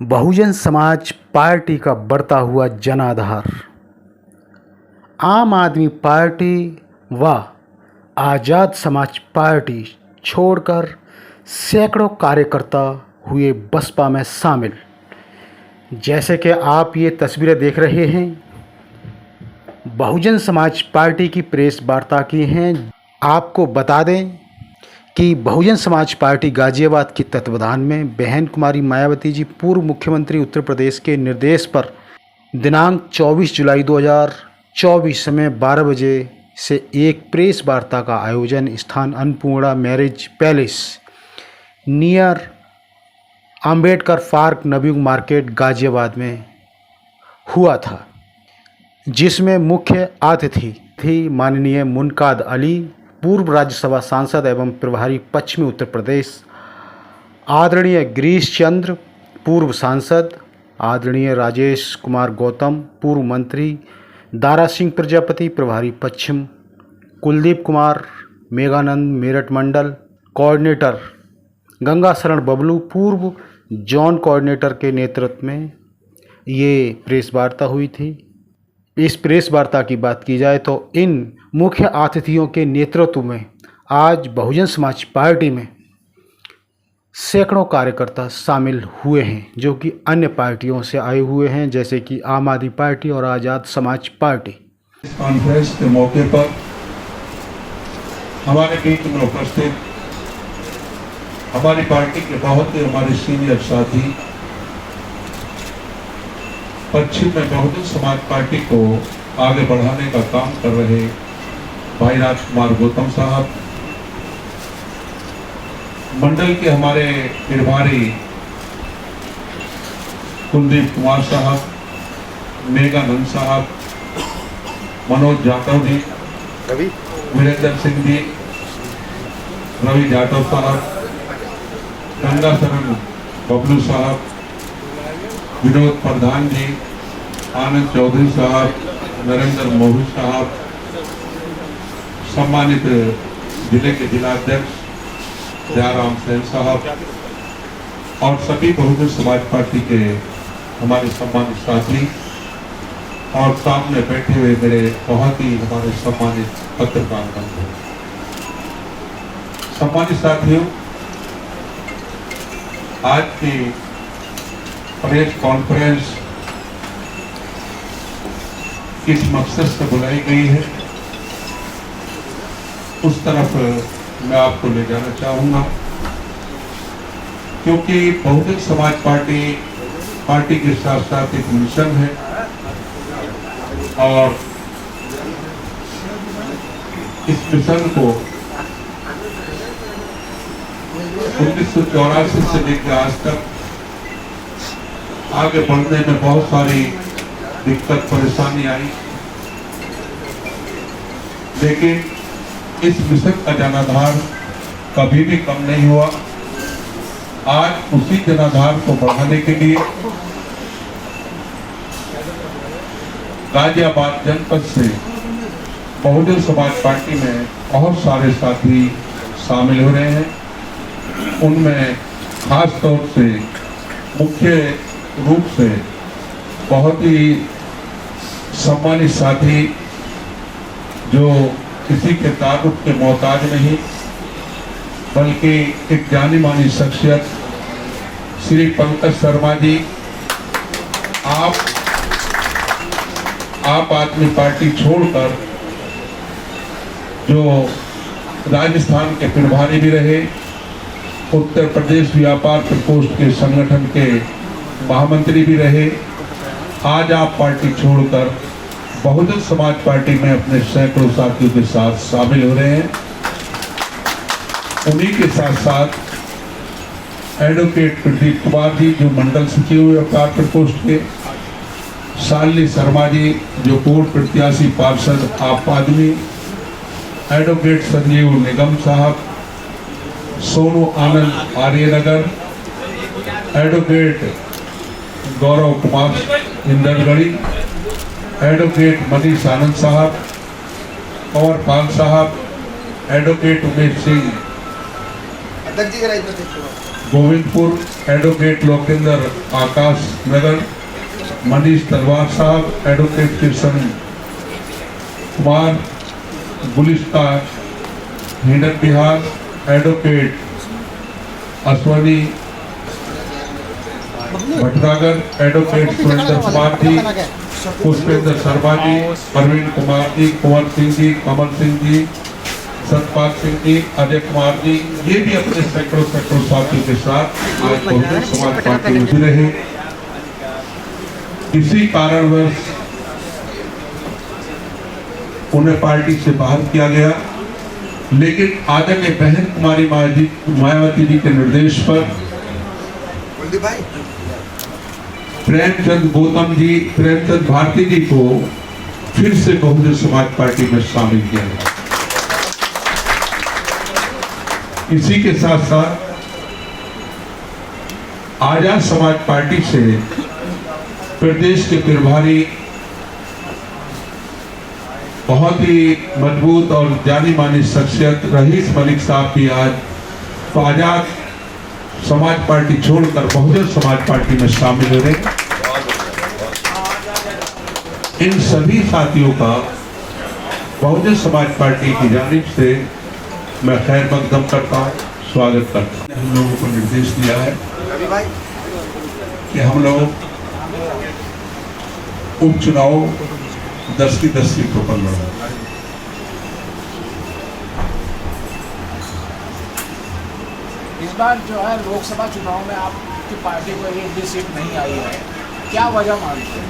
Bahujan Samaj party का बढ़ता हुआ जनाधार। आम आदमी पार्टी व आज़ाद समाज पार्टी छोड़कर सैकड़ों कार्यकर्ता हुए बसपा में शामिल। जैसे कि आप ये तस्वीरें देख रहे हैं, बहुजन समाज पार्टी की प्रेस वार्ता की हैं। आपको बता दें कि बहुजन समाज पार्टी गाज़ियाबाद के तत्वाधान में बहन कुमारी मायावती जी पूर्व मुख्यमंत्री उत्तर प्रदेश के निर्देश पर दिनांक 24 जुलाई 2024 समय 12 बजे से एक प्रेस वार्ता का आयोजन स्थान Annapurna marriage palace near Ambedkar park Navyug market Ghaziabad में हुआ था, जिसमें मुख्य अतिथि थी माननीय मुनकाद अली, पूर्व राज्यसभा सांसद एवं प्रभारी पश्चिमी उत्तर प्रदेश, आदरणीय गिरीश चंद्र पूर्व सांसद, आदरणीय राजेश कुमार गौतम पूर्व मंत्री, दारा सिंह प्रजापति प्रभारी पश्चिम, कुलदीप कुमार मेघानंद मेरठ मंडल कोऑर्डिनेटर, गंगा शरण बबलू पूर्व जोन कोऑर्डिनेटर के नेतृत्व में ये प्रेस वार्ता हुई थी। इस प्रेस वार्ता की बात की जाए तो इन मुख्य अतिथियों के नेतृत्व में आज बहुजन समाज पार्टी में सैकड़ों कार्यकर्ता शामिल हुए हैं, जो कि अन्य पार्टियों से आए हुए हैं, जैसे कि आम आदमी पार्टी और आज़ाद समाज पार्टी। इस कॉन्फ्रेंस के मौके पर हमारे बीच में उपस्थित हमारी पार्टी के बहुत ही हमारे सीनियर साथी, पश्चिम में बहुजन समाज पार्टी को आगे बढ़ाने का काम कर रहे भाई राजकुमार गौतम साहब, मंडल के हमारे प्रभारी कुलदीप कुमार साहब, मेघानंद साहब, मनोज जाटव जी, वीरेंद्र सिंह जी, रवि जाटव साहब, गंगा शरण बबलू साहब, विनोद प्रधान जी, आनंद चौधरी साहब, नरेंद्र मोहन साहब, सम्मानित जिले के जिलाध्यक्ष दयाराम सेन साहब और सभी बहुजन समाज पार्टी के हमारे सम्मानित साथी और सामने बैठे हुए मेरे बहुत ही हमारे सम्मानित पत्रकार बंधु, सम्मानित साथियों, आज की प्रेस कॉन्फ्रेंस किस मकसद से बुलाई गई है, उस तरफ मैं आपको ले जाना चाहूंगा, क्योंकि बहुजन समाज पार्टी के साथ साथ एक मिशन है और इस मिशन को 1984 से लेकर आज तक आगे बढ़ने में बहुत सारी दिक्कत परेशानी आई, लेकिन इस मिशन का जनाधार कभी भी कम नहीं हुआ। आज उसी जनाधार को बढ़ाने के लिए गाजियाबाद जनपद से बहुजन समाज पार्टी में बहुत सारे साथी शामिल हो रहे हैं। उनमें खास तौर से मुख्य रूप से बहुत ही सम्मानित साथी जो किसी के तारुफ के मोहताज नहीं, बल्कि एक जानी मानी शख्सियत श्री पंकज शर्मा जी, आप आदमी पार्टी छोड़कर जो राजस्थान के प्रभारी भी रहे, उत्तर प्रदेश व्यापार प्रकोष्ठ के संगठन के महामंत्री भी रहे, आज आप पार्टी छोड़कर बहुजन समाज पार्टी में अपने सैकड़ों साथियों के साथ शामिल हो रहे हैं। उन्हीं के साथ साथ एडवोकेट प्रदीप कुमार जी जो मंडल सचिव व्यापार प्रकोष्ठ के, शालिनी शर्मा जी जो पूर्व प्रत्याशी पार्षद आप आदमी, advocate Sanjeev Nigam Sahab, Sonu Anand Aryanagar, advocate Gaurav Kumar Indergarhi, advocate Manish Anand Sahab, Kanwar Pal Sahab, advocate Umesh Singh, Govindpur advocate Lokendra Akash Nagar, Manish Talwar Sahab, advocate Krishna Kumar, Gulistan Hindon Vihar, advocate Ashwani Bhatnagar, advocate Surendra Kumar ji, Pushpendra Sharma ji, Praveen Kumar ji, Kunwar Singh ji, Kamal Singh ji, Satpal Singh ji, Ajay Kumar ji, ये भी अपने सैकड़ों साथियों के साथ आज बहुजन समाज पार्टी में जुड़े हैं। किसी कारणवश उन्हें पार्टी से बाहर किया गया, लेकिन आदरणीय बहन कुमारी मायावती जी के निर्देश पर प्रेमचंद गौतम जी, प्रेमचंद भारती जी को फिर से बहुजन समाज पार्टी में शामिल किया गया। इसी के साथ साथ आजाद समाज पार्टी से प्रदेश के प्रभारी बहुत ही मजबूत और जानी मानी शख्सियत रईस मलिक साहब भी आज आजाद समाज पार्टी छोड़कर बहुजन समाज पार्टी में शामिल हो रहे। इन सभी साथियों का बहुजन समाज पार्टी की जानिब से मैं खैर मकदम करता हूँ, स्वागत करता हूँ। हम लोगों को निर्देश दिया है कि हम लोग उपचुनाव 10 की 10 सीटों पर लड़ें। इस बार जो है लोकसभा चुनाव में आपकी पार्टी को एक भी सीट नहीं आई है, क्या वजह मानते हैं?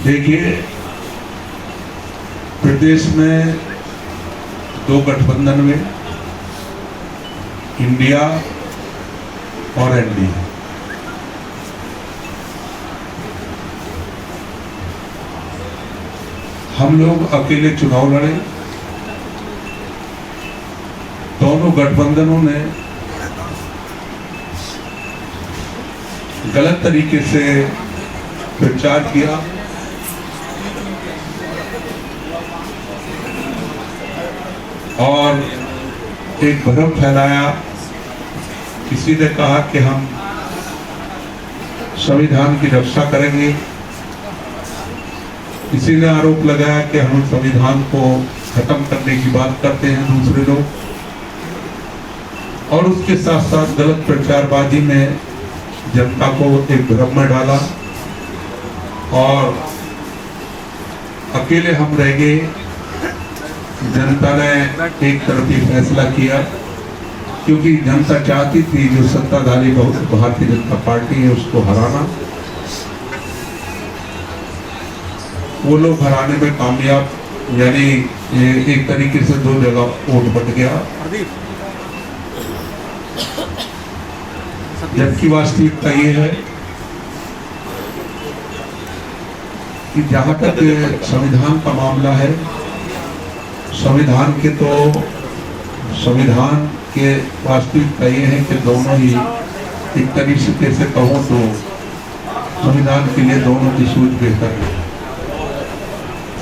देखिए, प्रदेश में 2 गठबंधन में इंडिया और एनडीए, हम लोग अकेले चुनाव लड़े। दोनों गठबंधनों ने गलत तरीके से प्रचार किया और एक भ्रम फैलाया। किसी ने कहा कि हम संविधान की रक्षा करेंगे, किसी ने आरोप लगाया कि हम संविधान को खत्म करने की बात करते हैं दूसरे लोग, और उसके साथ साथ गलत प्रचारबाजी में जनता को एक भ्रम में डाला और अकेले हम रह गए। जनता ने एक तरफी फैसला किया क्योंकि जनता चाहती थी जो सत्ताधारी भारतीय जनता पार्टी है उसको हराना। वो लोग हराने में कामयाब, यानी एक तरीके से 2 जगह वोट बट गया। जबकि वास्तविकता ये है कि जहां तक संविधान का मामला है, संविधान के वास्तविकता ये है कि दोनों ही एक तरीके से कहो तो संविधान के लिए दोनों की सूझ बेहतर है,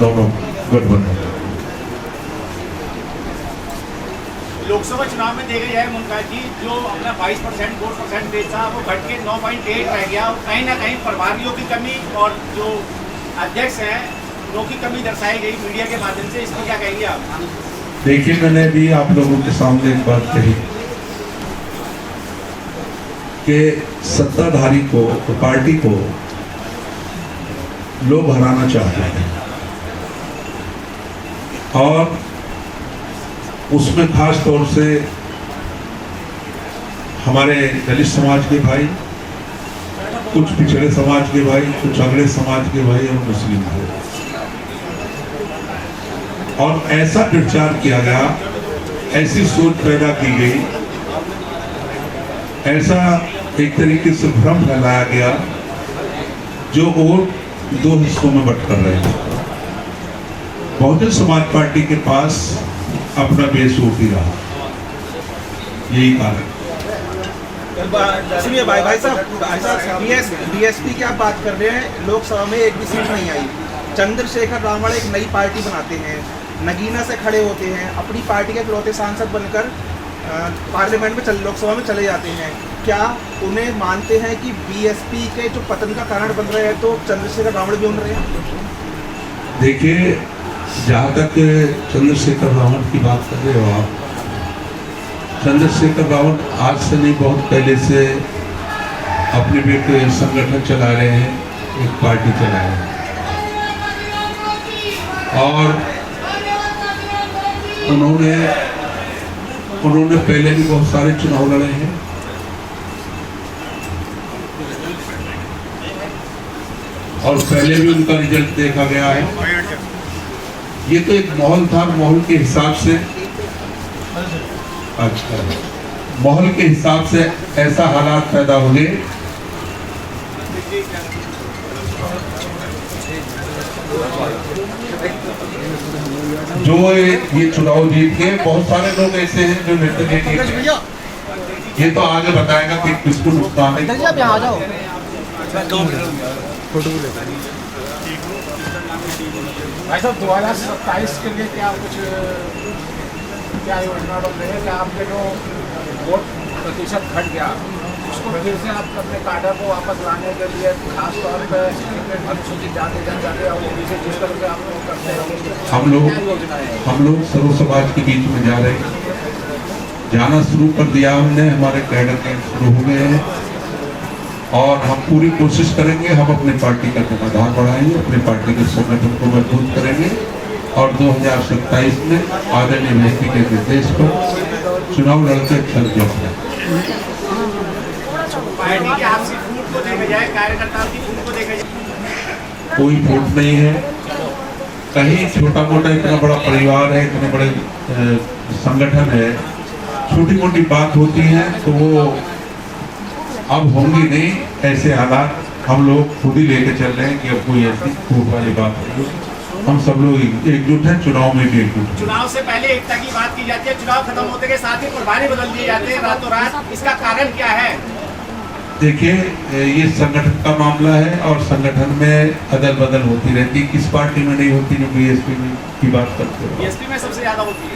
दोनों गठबंधन। लोकसभा चुनाव में देखा जाए मुनका जी, जो अपना 22% वोट परसेंटेज था वो घट के 9.8 रह गया। कहीं ना कहीं प्रभारियों की कमी और जो अध्यक्ष हैं उनकी कमी दर्शाई गई मीडिया के माध्यम से, इसमें क्या कहेंगे आप? देखिए, मैंने भी आप लोगों के सामने एक बात कही कि सत्ताधारी को, पार्टी को लोग हराना चाहते हैं और उसमें खास तौर से हमारे दलित समाज के भाई, कुछ पिछड़े समाज के भाई, कुछ अगड़े समाज के भाई और मुस्लिम भाई, और ऐसा प्रचार किया गया, ऐसी सोच पैदा की गई, ऐसा एक तरीके से भ्रम फैलाया गया जो वोट 2 हिस्सों में बंट कर रहे हैं। बहुजन समाज पार्टी के पास अपना बेस वोट ही रहा, यही कारण। सुनिए भाई साहब, बीएसपी की आप बात कर रहे हैं, लोकसभा में एक भी सीट नहीं आई। चंद्रशेखर रावण एक नई पार्टी बनाते हैं, नगीना से खड़े होते हैं, अपनी पार्टी के इकलौते सांसद बनकर पार्लियामेंट में लोकसभा में चले जाते हैं, क्या उन्हें मानते हैं कि बीएसपी के जो पतन का कारण बन रहे हैं तो चंद्रशेखर ब्राह्मण भी बन रहे हैं? देखिए, जहाँ तक चंद्रशेखर ब्राह्मण की बात कर रहे हो आप, चंद्रशेखर ब्राह्मण आज से नहीं, बहुत पहले से अपने भी एक संगठन चला रहे हैं, एक पार्टी चला रहे हैं, और उन्होंने पहले भी बहुत सारे चुनाव लड़े हैं, और पहले भी उनका रिजल्ट देखा गया है। ये तो एक माहौल था, माहौल के हिसाब से, अच्छा, माहौल के हिसाब से ऐसा हालात पैदा हो गए जो ये चुनाव जीत के बहुत सारे लोग ऐसे हैं जो निर्दलीय, ये तो आगे बताएगा कि किसको नुकसान है। भाई साहब 2027 के लिए क्या कुछ क्या योजना बन रही है? क्या आपके जो वोट प्रतिशत घट गया उसको फिर से आप अपने काडर को वापस लाने के लिए खास तौर पर अनुसूचित जाति जनजाति और ओबीसी जिस तरह से आप लोग करते हैं, हम लोग सर्व समाज के बीच में जा रहे हैं, जाना शुरू कर दिया हमने, हमारे कैडर कैंप शुरू हो गए हैं, और हम पूरी कोशिश करेंगे, हम अपनी पार्टी का जनाधार बढ़ाएंगे, अपनी पार्टी के संगठन को मजबूत करेंगे, और 2027 में आदरणीय व्यक्ति के निर्देश पर चुनाव लड़के चल जाएंगे। पार्टी के आपसी फूट को देखा जाए, कार्यकर्ताओं की फूट को देखा जाए, कोई फूट नहीं है कहीं। छोटा मोटा इतना बड़ा परिवार है, इतने बड़े संगठन है, छोटी मोटी बात होती है तो वो अब होंगी नहीं। ऐसे हालात हम लोग खुद ही लेके चल रहे हैं कि अब कोई ऐसी फूट वाली बात नहीं। हम सब लोग एकजुट हैं, चुनाव में भी एकजुट हैं। चुनाव से पहले एकता की बात की जाती है, चुनाव खत्म होते के साथ ही प्रभारी बदल दिए जाते हैं रातों रात, इसका कारण क्या है? देखिए, ये संगठन का मामला है और संगठन में अदल बदल होती रहती है। किस पार्टी में नहीं होती जो बीएसपी की बात करते हो? बीएसपी में सबसे ज्यादा होती है।